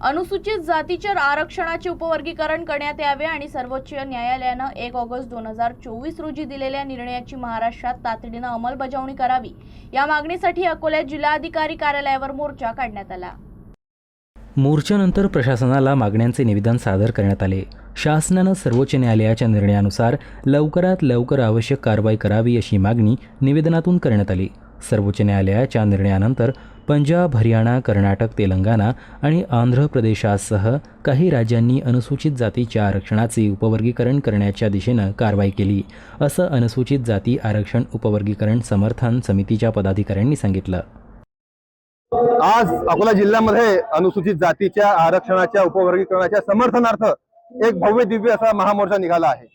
अनुसूचित जातीच्या आरक्षणाचे उपवर्गीकरण करण्यात यावे आणि सर्वोच्च न्यायालयानं 1 ऑगस्ट 2024 रोजी दिलेल्या निर्णयाची महाराष्ट्रात तातडीनं अंमलबजावणी करावी या मागणीसाठी अकोल्यात जिल्हाधिकारी कार्यालयावर मोर्चा काढण्यात आला। मोर्चानंतर प्रशासनाला मागण्यांचे निवेदन सादर करण्यात आले। शासनानं सर्वोच्च न्यायालयाच्या निर्णयानुसार लवकरात लवकर आवश्यक कारवाई करावी अशी मागणी निवेदनातून करण्यात आली। सर्वोच्च न्यायालयाच्या निर्णयानंतर पंजाब, हरियाणा, कर्नाटक, तेलंगणा आणि आंध्र प्रदेशासह काही राज्यांनी अनुसूचित जातीच्या आरक्षणाचे उपवर्गीकरण करण्याच्या दिशेनं कारवाई केली, असं अनुसूचित जाती आरक्षण उपवर्गीकरण समर्थन समितीच्या पदाधिकाऱ्यांनी सांगितलं। आज अकोला जिल्ह्यामध्ये अनुसूचित जातीच्या आरक्षणाच्या उपवर्गीकरणाच्या समर्थनार्थ एक भव्य दिव्य असा महामोर्चा निघाला आहे।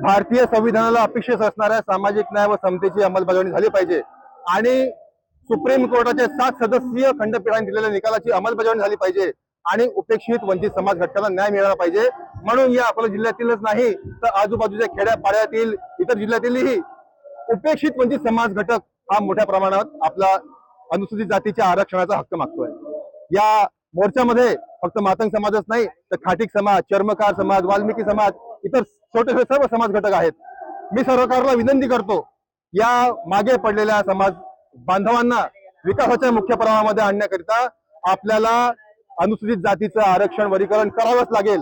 भारतीय संविधानाला अपेक्षित असणाऱ्या सामाजिक न्याय व समतेची अंमलबजावणी झाली पाहिजे आणि सुप्रीम कोर्टाच्या 7 सदस्यीय खंडपीठाने दिलेल्या निकालाची अंमलबजावणी झाली पाहिजे आणि उपेक्षित वंचित समाज घटकांना न्याय मिळाला पाहिजे। म्हणून या अकोला जिल्ह्यातीलच नाही तर आजूबाजूच्या खेड्यापाड्यातील इतर जिल्ह्यातीलही उपेक्षित वंचित समाज घटक हा मोठ्या प्रमाणात आपला अनुसूचित जातीच्या आरक्षणाचा हक्क मागतोय। या मोर्चामध्ये फक्त मातंग समाजच नाही तर खाटीक समाज, चर्मकार समाज, वाल्मिकी समाज, इतर छोटे छोटे सर्व समाज घटक आहेत। मी सरकारला विनंती करतो, या मागे पडलेल्या समाज बांधवांना विकासाच्या मुख्य प्रवाहामध्ये आणण्याकरिता आपल्याला अनुसूचित जातीचं आरक्षण वर्गीकरण करावंच लागेल।